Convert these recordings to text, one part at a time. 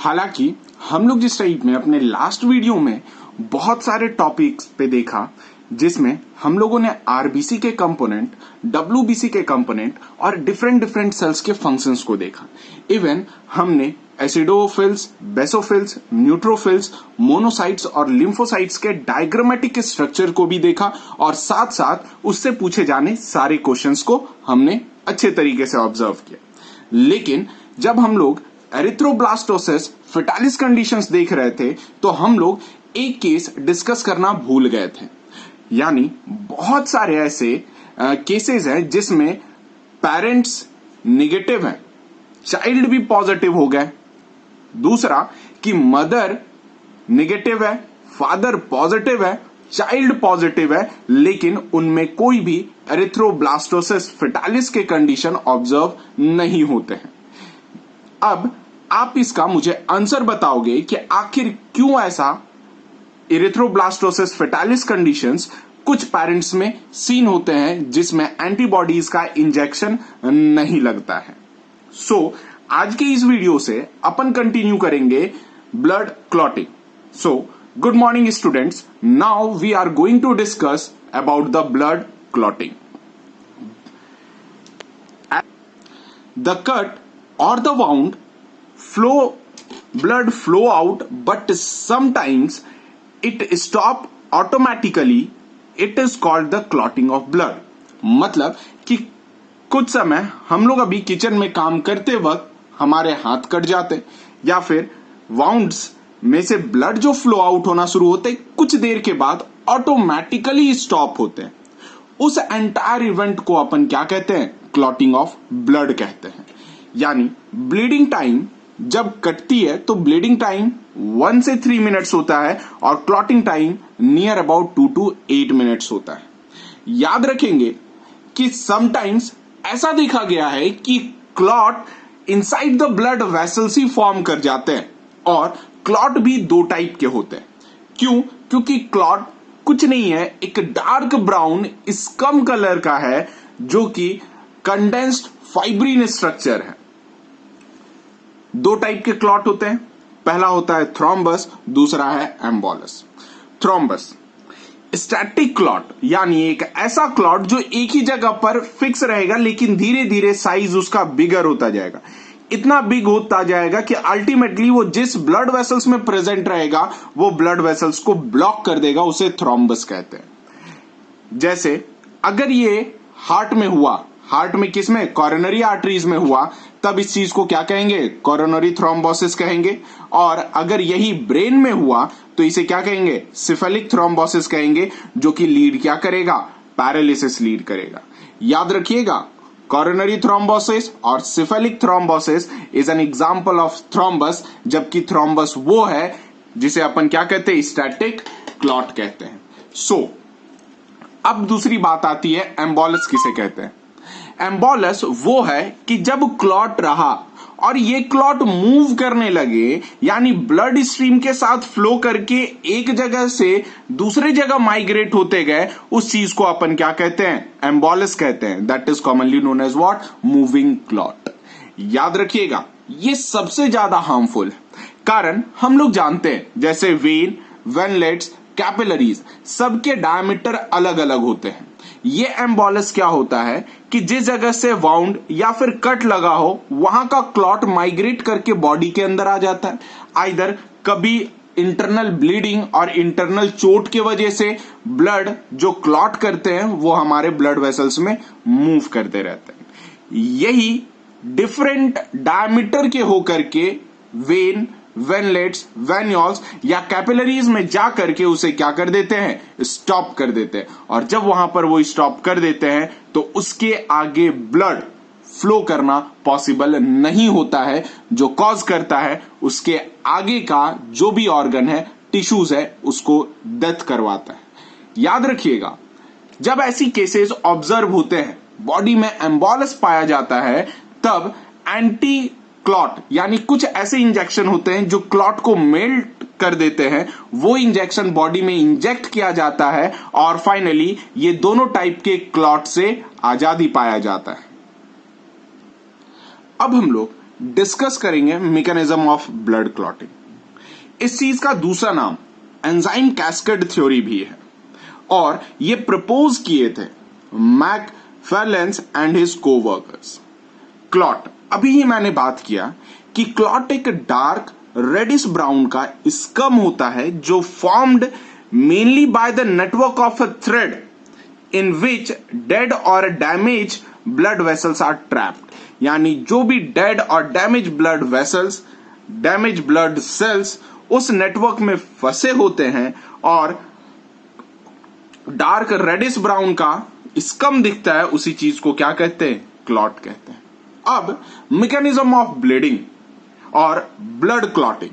हालांकि हम लोग जिस टाइप में अपने लास्ट वीडियो में बहुत सारे टॉपिक्स पे देखा, जिसमें हम लोगों ने आरबीसी के कंपोनेंट, डब्ल्यूबीसी के कंपोनेंट और डिफरेंट सेल्स के फंक्शंस को देखा। इवन हमने एसिडोफिल्स, बेसोफिल्स, न्यूट्रोफिल्स, मोनोसाइट्स और लिम्फोसाइट्स के डायग्रामेटिक स्ट्रक्चर को भी देखा और साथ साथ उससे पूछे जाने सारे क्वेश्चंस को हमने अच्छे तरीके से ऑब्जर्व किया। लेकिन जब हम लोग एरिथ्रोब्लास्टोसिस फेटालिस कंडीशंस देख रहे थे तो हम लोग एक केस डिस्कस करना भूल गए थे। यानी बहुत सारे ऐसे केसेस हैं जिसमें पेरेंट्स निगेटिव हैं, चाइल्ड भी पॉजिटिव हो गए। दूसरा कि मदर निगेटिव है, फादर पॉजिटिव है, चाइल्ड पॉजिटिव है, लेकिन उनमें कोई भी एरिथ्रोब्लास्टोसिस फेटालिस के कंडीशन ऑब्जर्व नहीं होते हैं। अब आप इसका मुझे आंसर बताओगे कि आखिर क्यों ऐसा एरिथ्रोब्लास्टोसिस फेटालिस कंडीशंस कुछ पेरेंट्स में सीन होते हैं जिसमें एंटीबॉडीज का इंजेक्शन नहीं लगता है। सो आज के इस वीडियो से अपन कंटिन्यू करेंगे blood clotting. So good morning students, now we are going to discuss about the blood clotting. The cut or the wound blood flow out, but sometimes it stop automatically. It is called the clotting of blood. मतलब कि कुछ समय हम लोग अभी kitchen में काम करते वक्त हमारे हाथ कट जाते या फिर वाउंड्स में से ब्लड जो फ्लो आउट होना शुरू होते कुछ देर के बाद ऑटोमेटिकली स्टॉप होते हैं। उस एंटायर इवेंट को अपन क्या कहते हैं? क्लॉटिंग ऑफ ब्लड कहते हैं। यानी ब्लीडिंग टाइम जब कटती है तो ब्लीडिंग टाइम 1 से 3 मिनट्स होता है और clotting time near about 2 to 8 minutes होता है। याद रखेंगे कि समटाइम्स ऐसा देखा गया है कि clot inside the blood vessels he form कर जाते हैं और क्लॉट भी 2 टाइप के होते हैं। क्यों? क्योंकि क्लॉट कुछ नहीं है, एक डार्क ब्राउन स्कम कलर का है जो कि कंडेंस्ड फाइब्रिन स्ट्रक्चर है। 2 टाइप के क्लॉट होते हैं, पहला होता है थ्रोम्बस, दूसरा है एम्बोलस। थ्रोम्बस स्टैटिक क्लॉट, यानी एक ऐसा क्लॉट जो एक ही जगह पर फिक्स रहेगा लेकिन धीरे धीरे साइज उसका बिगर होता जाएगा, इतना बिग होता जाएगा कि अल्टीमेटली वो जिस ब्लड वेसल्स में प्रेजेंट रहेगा वो ब्लड वेसल्स को ब्लॉक कर देगा, उसे थ्रोम्बस कहते हैं। जैसे अगर ये हार्ट में हुआ, हार्ट में किसमें? कोरोनरी आर्टरीज में हुआ, तब इस चीज को क्या कहेंगे? कोरोनरी थ्रोम्बोसिस कहेंगे। और अगर यही ब्रेन में हुआ तो इसे क्या कहेंगे? सिफेलिक थ्रोम्बोसिस कहेंगे, जो कि लीड क्या करेगा? पैरालिसिस लीड करेगा। याद रखिएगा, कोरोनरी थ्रोम्बोसिस और cephalic thrombosis is an example of thrombus, जबकि थ्रोम्बस वो है जिसे अपन क्या कहते हैं? स्टैटिक क्लॉट कहते हैं। सो अब दूसरी बात आती है, एम्बोलस किसे कहते हैं? एम्बोलस वो है कि जब क्लॉट रहा और ये क्लॉट मूव करने लगे, यानी ब्लड स्ट्रीम के साथ फ्लो करके एक जगह से दूसरे जगह माइग्रेट होते गए, उस चीज को अपन क्या कहते हैं? एम्बोलस कहते हैं। That is commonly known as what? Moving clot. याद रखिएगा, ये सबसे ज्यादा हार्मफुल है, कारण हम लोग जानते हैं जैसे वेन, वेनलेट्स, कैपिलरीज सबके डायमीटर अलग अलग होते हैं। ये एम्बोलस क्या होता है कि जिस जगह से वाउंड या फिर कट लगा हो वहां का क्लॉट माइग्रेट करके बॉडी के अंदर आ जाता है। आइदर कभी इंटरनल ब्लीडिंग और इंटरनल चोट की वजह से ब्लड जो क्लॉट करते हैं वो हमारे ब्लड वेसल्स में मूव करते रहते हैं। यही डिफरेंट डायमीटर के होकर के वेन, वेनलेट्स, वेन्यूल्स या कैपिलरीज में जा करके उसे क्या कर देते हैं? स्टॉप कर देते हैं। और जब वहां पर वो स्टॉप कर देते हैं तो उसके आगे ब्लड फ्लो करना पॉसिबल नहीं होता है, जो कॉज करता है उसके आगे का जो भी ऑर्गन है, टिश्यूज है, उसको डेथ करवाता है। याद रखिएगा, जब ऐसी केसेस ऑब्जर्व होते हैं, बॉडी में एम्बोलस पाया जाता है, तब एंटी क्लॉट यानी कुछ ऐसे इंजेक्शन होते हैं जो क्लॉट को मेल्ट कर देते हैं, वो इंजेक्शन बॉडी में इंजेक्ट किया जाता है और फाइनली ये दोनों टाइप के क्लॉट से आजादी पाया जाता है। अब हम लोग डिस्कस करेंगे मैकेनिज्म ऑफ ब्लड क्लॉटिंग। इस चीज का दूसरा नाम एंजाइम कैस्केड थ्योरी भी है और ये प्रपोज किए थे McFarlanes and his coworkers. Clot, अभी ही मैंने बात किया कि क्लॉट एक डार्क रेडिश ब्राउन का स्कम होता है जो formed mainly by the network of a thread in which dead और damage blood vessels are trapped. यानी जो भी डेड और damage blood vessels, damage blood cells उस नेटवर्क में फंसे होते हैं और डार्क रेडिश ब्राउन का स्कम दिखता है, उसी चीज को क्या कहते हैं? क्लॉट कहते हैं। अब मैकेनिज्म ऑफ ब्लीडिंग और ब्लड क्लॉटिंग,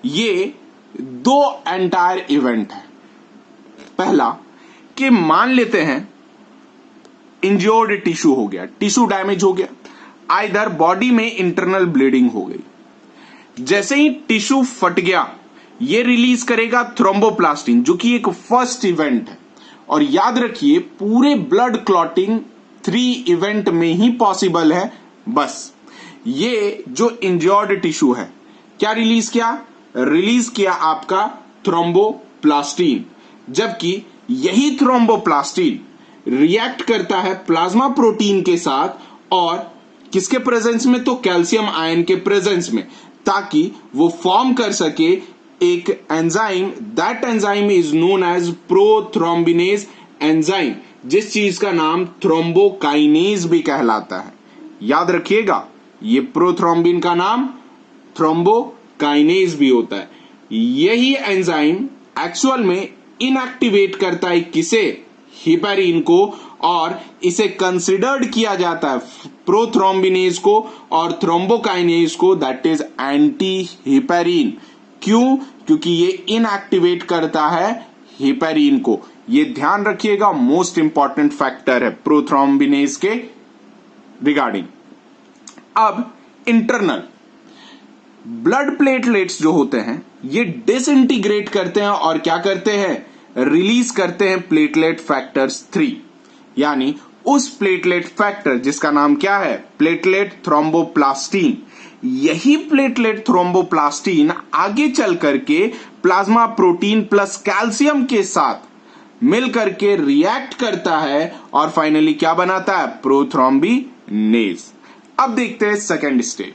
ये दो एंटायर इवेंट है। पहला कि मान लेते हैं इंज्योर्ड टिश्यू हो गया, टिश्यू डैमेज हो गया, आइदर बॉडी में इंटरनल ब्लीडिंग हो गई। जैसे ही टिश्यू फट गया ये रिलीज करेगा थ्रोम्बोप्लास्टिन जो कि एक फर्स्ट इवेंट है। और याद रखिए पूरे ब्लड क्लॉटिंग 3 इवेंट में ही पॉसिबल है। बस ये जो इंज्योर्ड टिश्यू है क्या रिलीज किया आपका थ्रोम्बोप्लास्टिन, जबकि यही थ्रोम्बोप्लास्टिन रिएक्ट करता है प्लाज्मा प्रोटीन के साथ और किसके प्रेजेंस में? तो कैल्शियम आयन के प्रेजेंस में, ताकि वो फॉर्म कर सके एक enzyme. That enzyme is known as prothrombinase enzyme, जिस चीज का नाम थ्रोम्बोकाइनेज भी कहलाता है। याद रखिएगा ये प्रोथ्रोम्बिन का नाम थ्रोम्बोकाइनेज भी होता है। यही एंजाइम एक्चुअल में इनएक्टिवेट करता है किसे? हिपेरिन को, और इसे कंसिडर्ड किया जाता है प्रोथ्रोम्बिनेज को और थ्रोम्बोकाइनेज को, दैट इज एंटी हिपेरिन। क्यों? क्योंकि ये इनएक्टिवेट करता है हिपेरिन को। ये ध्यान रखिएगा, मोस्ट इंपॉर्टेंट फैक्टर है प्रोथ्रोम्बिनेज के रिगार्डिंग। अब इंटरनल ब्लड प्लेटलेट्स जो होते हैं ये डिसइंटीग्रेट करते हैं और क्या करते हैं? रिलीज करते हैं प्लेटलेट फैक्टर्स 3, यानी उस प्लेटलेट फैक्टर जिसका नाम क्या है? Platelet thromboplastin. यही प्लेटलेट थ्रोम्बोप्लास्टिन आगे चल करके प्लाज्मा प्रोटीन प्लस कैल्शियम के साथ मिल करके रिएक्ट करता है और फाइनली क्या बनाता है? प्रोथ्रोम्बिनेज। अब देखते हैं सेकेंड स्टेप।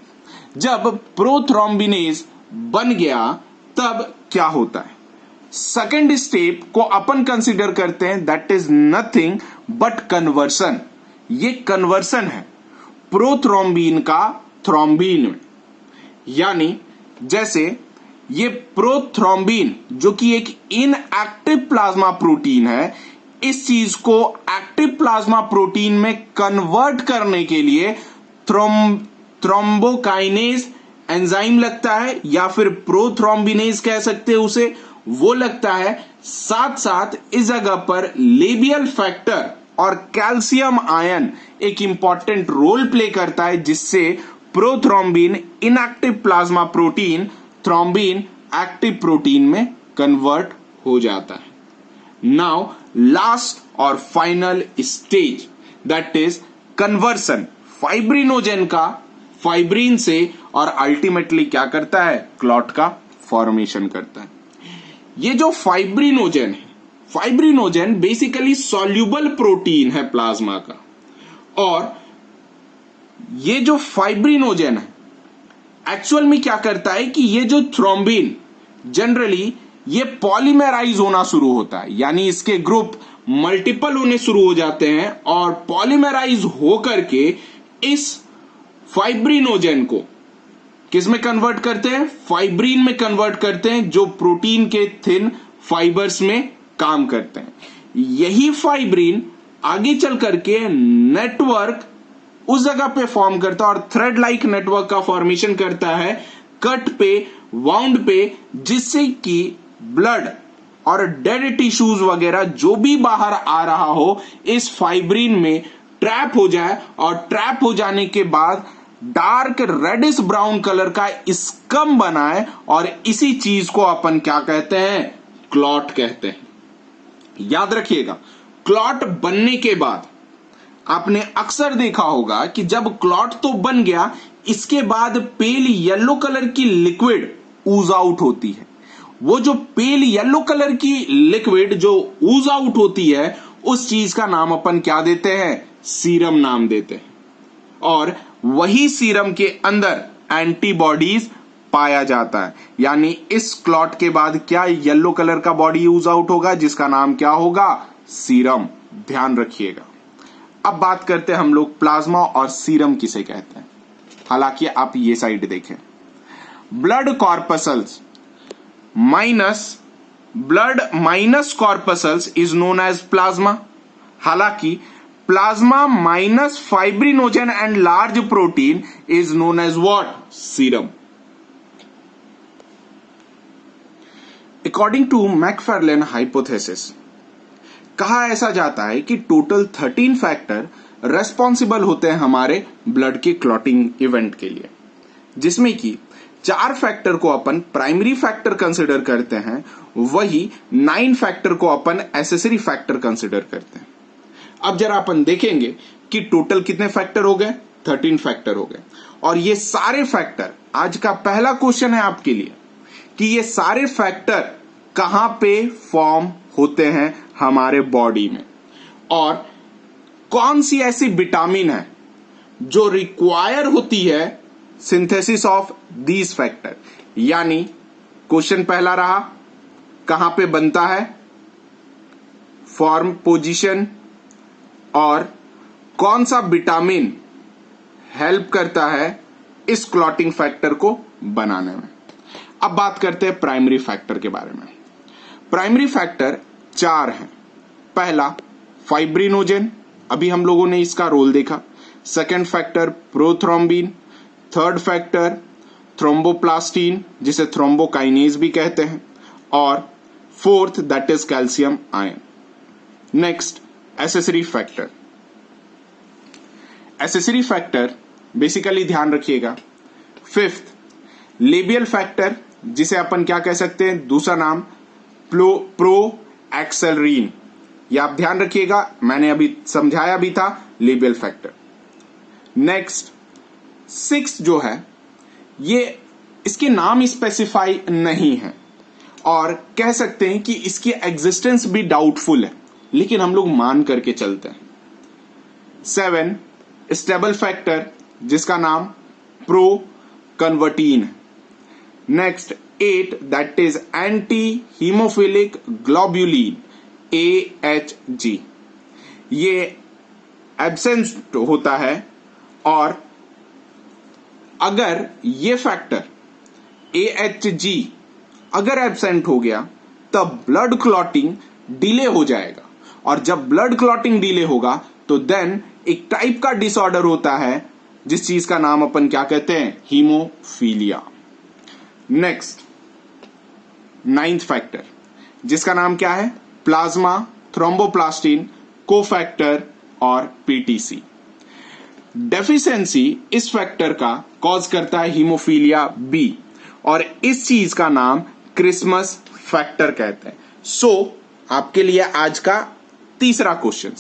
जब प्रोथ्रोम्बिनेज बन गया तब क्या होता है? सेकेंड स्टेप को अपन कंसीडर करते हैं, that is nothing but conversion. ये कन्वर्सन है प्रोथ्रोम्बिन का थ्रोम्बिन में। यानी जैसे ये प्रोथ्रोम्बिन जो कि एक इनएक्टिव प्लाज्मा प्रोटीन है, इस चीज को एक्टिव प्लाज्मा प्रोटीन में कन्वर्ट करने के लिए थ्रोम्बोकाइनेज एंजाइम लगता है, या फिर प्रोथ्रोम्बिनेज कह सकते हैं उसे, वो लगता है। साथ साथ इस जगह पर लेबियल फैक्टर और कैल्शियम आयन एक इंपॉर्टेंट रोल प्ले करता है, जिससे prothrombin inactive plasma protein thrombin active protein में कन्वर्ट हो जाता है। नाउ लास्ट और final stage, that is conversion fibrinogen का फाइब्रिन से, और अल्टीमेटली क्या करता है? क्लॉट का फॉर्मेशन करता है। ये जो फाइब्रिनोजेन है, फाइब्रिनोजेन बेसिकली सॉल्यूबल प्रोटीन है प्लाज्मा का, और ये जो फाइब्रिनोजेन है एक्चुअल में क्या करता है कि ये जो थ्रोम्बिन जनरली ये पॉलीमराइज होना शुरू होता है, यानी इसके ग्रुप मल्टीपल होने शुरू हो जाते हैं और पॉलीमराइज होकर के इस फाइब्रिनोजेन को किस में कन्वर्ट करते हैं? फाइब्रिन में कन्वर्ट करते हैं, जो प्रोटीन के थिन फाइबर्स में काम करते हैं। यही फाइब्रिन आगे चल करके नेटवर्क उस जगह पे फॉर्म करता है और थ्रेड लाइक नेटवर्क का फॉर्मेशन करता है कट पे, वाउंड पे, जिससे कि ब्लड और डेड टिश्यूज वगैरह जो भी बाहर आ रहा हो इस फाइब्रिन में ट्रैप हो जाए, और ट्रैप हो जाने के बाद डार्क रेडिश ब्राउन कलर का स्कम बनाए, और इसी चीज को अपन क्या कहते हैं? क्लॉट कहते हैं। याद रखिएगा, क्लॉट बनने के बाद आपने अक्सर देखा होगा कि जब क्लॉट तो बन गया, इसके बाद पेल येलो कलर की लिक्विड ऊज आउट होती है। वो जो पेल येलो कलर की लिक्विड जो ऊज आउट होती है, उस चीज का नाम अपन क्या देते हैं? सीरम नाम देते हैं। और वही सीरम के अंदर एंटीबॉडीज पाया जाता है। यानी इस क्लॉट के बाद क्या येलो कलर का बॉडी यूज आउट होगा, जिसका नाम क्या होगा? सीरम। ध्यान रखिएगा। अब बात करते हैं हम लोग प्लाज्मा और सीरम किसे कहते हैं। हालांकि आप ये साइड देखें, blood minus corpuscles is known as plasma. हालांकि plasma minus fibrinogen and large protein is known as what? Serum. According to McFarlane hypothesis, कहा ऐसा जाता है कि टोटल 13 फैक्टर रेस्पॉन्सिबल होते हैं हमारे ब्लड के क्लॉटिंग इवेंट के लिए, जिसमें कि 4 फैक्टर को अपन प्राइमरी फैक्टर कंसिडर करते हैं, वही 9 फैक्टर को अपन एसेसरी फैक्टर कंसिडर करते हैं। अब जरा अपन देखेंगे कि टोटल कितने फैक्टर हो गए? 13 फैक्टर हो गए। और ये सारे फैक्टर, आज का पहला क्वेश्चन है आपके लिए कि ये सारे फैक्टर कहां पे फॉर्म होते हैं हमारे बॉडी में, और कौन सी ऐसी विटामिन है जो रिक्वायर होती है सिंथेसिस ऑफ दीज फैक्टर। यानी क्वेश्चन पहला रहा, कहां पे बनता है, फॉर्म, पोजीशन, और कौन सा विटामिन हेल्प करता है इस क्लॉटिंग फैक्टर को बनाने में। अब बात करते हैं प्राइमरी फैक्टर के बारे में। प्राइमरी फैक्टर 4 हैं। पहला फाइब्रिनोजन, अभी हम लोगों ने इसका रोल देखा। Second factor prothrombin, third factor thromboplastin जिसे थ्रोम्बोकाइनेज भी कहते हैं, और fourth that is calcium ion. Next accessory factor. Accessory factor basically ध्यान रखिएगा, फिफ्थ लेबियल फैक्टर जिसे अपन क्या कह सकते हैं, दूसरा नाम प्रो एक्सेलरीन। ये आप ध्यान रखिएगा, मैंने अभी समझाया भी था लेबियल फैक्टर। नेक्स्ट 6 जो है, ये इसके नाम स्पेसिफाई नहीं है और कह सकते हैं कि इसकी एग्जिस्टेंस भी डाउटफुल है, लेकिन हम लोग मान करके चलते हैं। 7 स्टेबल फैक्टर जिसका नाम प्रो कन्वर्टीन है। Next 8 that is anti haemophilic globulin AHG, ये एब्सेंट होता है, और अगर ये फैक्टर AHG अगर एब्सेंट हो गया तब ब्लड क्लॉटिंग डिले हो जाएगा, और जब ब्लड क्लॉटिंग डिले होगा तो देन एक टाइप का डिसऑर्डर होता है जिस चीज का नाम अपन क्या कहते हैं, हीमोफीलिया। नेक्स्ट 9th फैक्टर जिसका नाम क्या है, प्लाज्मा, थ्रोम्बोप्लास्टिन, कोफैक्टर और PTC। डेफिशिएंसी इस फैक्टर का कॉज करता है हीमोफीलिया B, और इस चीज का नाम क्रिसमस फैक्टर कहते हैं। सो आपके लिए आज का तीसरा क्वेश्चन,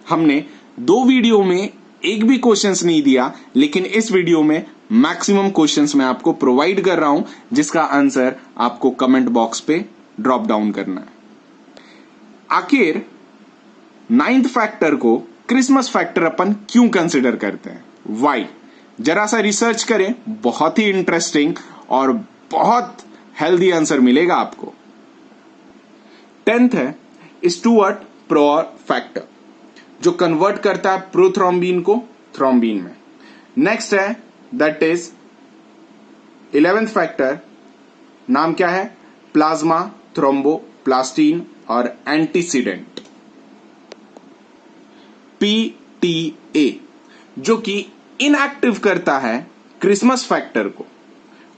हमने 2 वीडियो में एक भी क्वेश्चंस नहीं दिया, लेकिन इस वीडियो में मैक्सिमम क्वेश्चंस मैं आपको प्रोवाइड कर रहा हूं, जिसका आंसर आपको कमेंट बॉक्स पे ड्रॉप डाउन करना है। आखिर 9th फैक्टर को क्रिसमस फैक्टर अपन क्यों कंसिडर करते हैं, वाई? जरा सा रिसर्च करें, बहुत ही इंटरेस्टिंग और बहुत हेल्दी आंसर मिलेगा आपको। 10th है स्टुअर्ट प्रोअर फैक्टर जो कन्वर्ट करता है प्रोथ्रोम्बिन को थ्रोम्बिन में। नेक्स्ट है दैट इज 11th फैक्टर, नाम क्या है, प्लाज्मा, थ्रोम्बोप्लास्टिन और एंटीसीडेंट PTA जो कि इनएक्टिव करता है क्रिसमस फैक्टर को,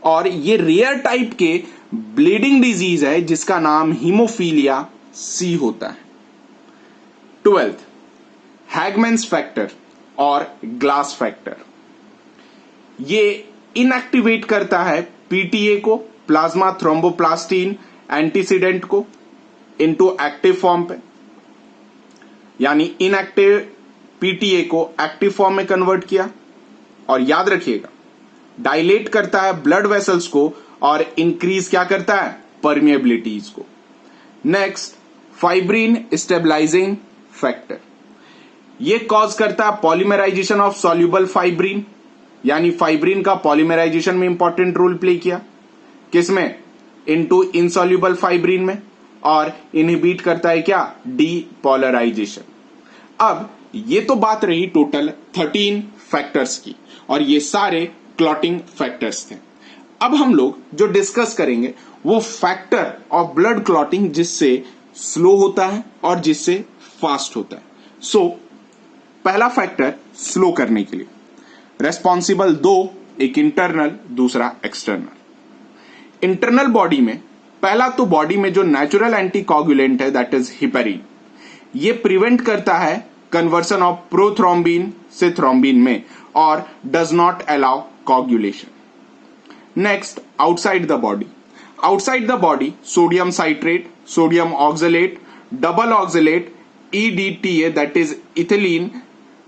और ये रेयर टाइप के ब्लीडिंग डिजीज है जिसका नाम हीमोफीलिया C होता है। 12th हैगमैन्स फैक्टर और ग्लास फैक्टर, ये इनएक्टिवेट करता है PTA को, प्लाज्मा, थ्रोम्बोप्लास्टिन, एंटीसीडेंट को इनटू एक्टिव फॉर्म पे, यानी इनएक्टिव PTA को एक्टिव फॉर्म में कन्वर्ट किया। और याद रखिएगा डायलेट करता है ब्लड वेसल्स को और इंक्रीज क्या करता है, परमिएबिलिटीज को। नेक्स्ट, फाइब्रिन स्टेबलाइजिंग फैक्टर, ये कॉज करता है पॉलीमराइजेशन ऑफ सॉल्युबल फाइब्रिन, यानी फाइब्रिन का पॉलीमराइजेशन में इंपॉर्टेंट रोल प्ले किया, किसमें, इनटू इनसॉल्युबल फाइब्रिन में, और इनहिबिट करता है क्या, डीपोलराइजेशन। अब ये तो बात रही टोटल 13 फैक्टर्स की, और ये सारे क्लॉटिंग फैक्टर्स थे। अब हम लोग जो डिस्कस करेंगे वो फैक्टर ऑफ ब्लड क्लॉटिंग, जिससे स्लो होता है और जिससे फास्ट होता है। सो पहला फैक्टर स्लो करने के लिए रेस्पॉन्सिबल दो, एक इंटरनल दूसरा एक्सटर्नल। इंटरनल बॉडी में पहला तो बॉडी में जो नेचुरल एंटीकोगुलेंट है दैट इज हिपेरिन, ये प्रिवेंट करता है कन्वर्सन ऑफ प्रोथ्रोम्बिन से थ्रोम्बिन में और does not allow coagulation. Next, outside the body, outside the body sodium citrate, sodium oxalate, double oxalate, EDTA that is ethylene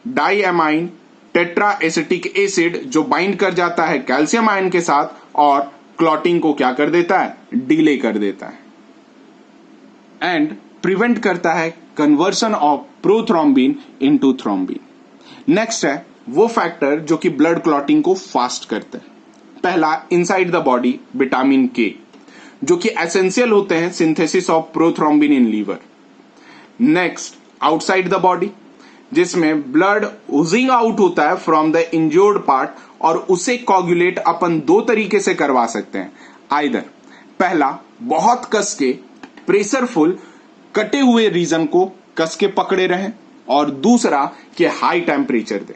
diamine tetra acetic acid, जो bind कर जाता है calcium ion के साथ और क्लॉटिंग को क्या कर देता है, डिले कर देता है, एंड प्रिवेंट करता है conversion of prothrombin into thrombin. Next है वो फैक्टर जो कि ब्लड क्लॉटिंग को फास्ट करते हैं। पहला, इनसाइड द बॉडी विटामिन के, जो कि एसेंशियल होते हैं synthesis of prothrombin in liver. Next, outside the body, जिसमें ब्लड ओजिंग आउट होता है फ्रॉम द इंजर्ड पार्ट, और उसे कोगुलेट अपन दो तरीके से करवा सकते हैं। आइदर पहला, बहुत कस के प्रेशरफुल कटे हुए रीजन को कस के पकड़े रहें, और दूसरा कि हाई टेम्परेचर दे।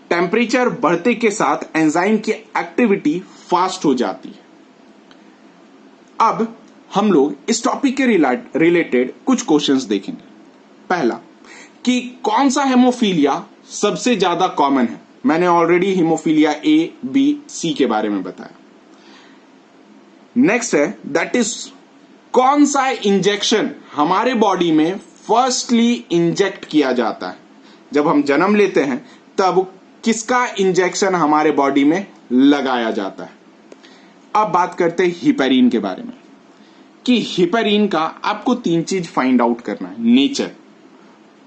टेम्परेचर बढ़ते के साथ एंजाइम की एक्टिविटी फास्ट हो जाती है। अब हम लोग इस टॉपिक के रिलेटेड कुछ क्वेश्चंस देखेंगे। पहला, कि कौन सा हेमोफीलिया सबसे ज्यादा कॉमन है। मैंने already haemophilia A, B, C के बारे में बताया। नेक्स्ट है दैट इज कौन सा इंजेक्शन हमारे बॉडी में फर्स्टली इंजेक्ट किया जाता है। जब हम जन्म लेते हैं तब किसका इंजेक्शन हमारे बॉडी में लगाया जाता है। अब बात करते हैं हिपेरिन के बारे में, कि हिपेरिन का आपको 3 चीज फाइंड आउट करना है। नेचर,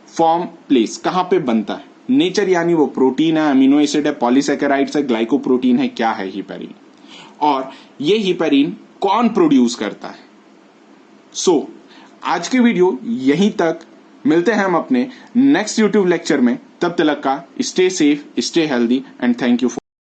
फॉर्म, प्लेस, कहां पे बनता है। नेचर यानी वो प्रोटीन है, अमीनो एसिड है, पॉलीसेकेराइड्स है, ग्लाइकोप्रोटीन है, क्या है हिपेरिन, और ये हिपेरिन कौन प्रोड्यूस करता है। सो आज की वीडियो यहीं तक, मिलते हैं हम अपने नेक्स्ट यूट्यूब लेक्चर में। तब तक का stay safe, stay healthy and thank you for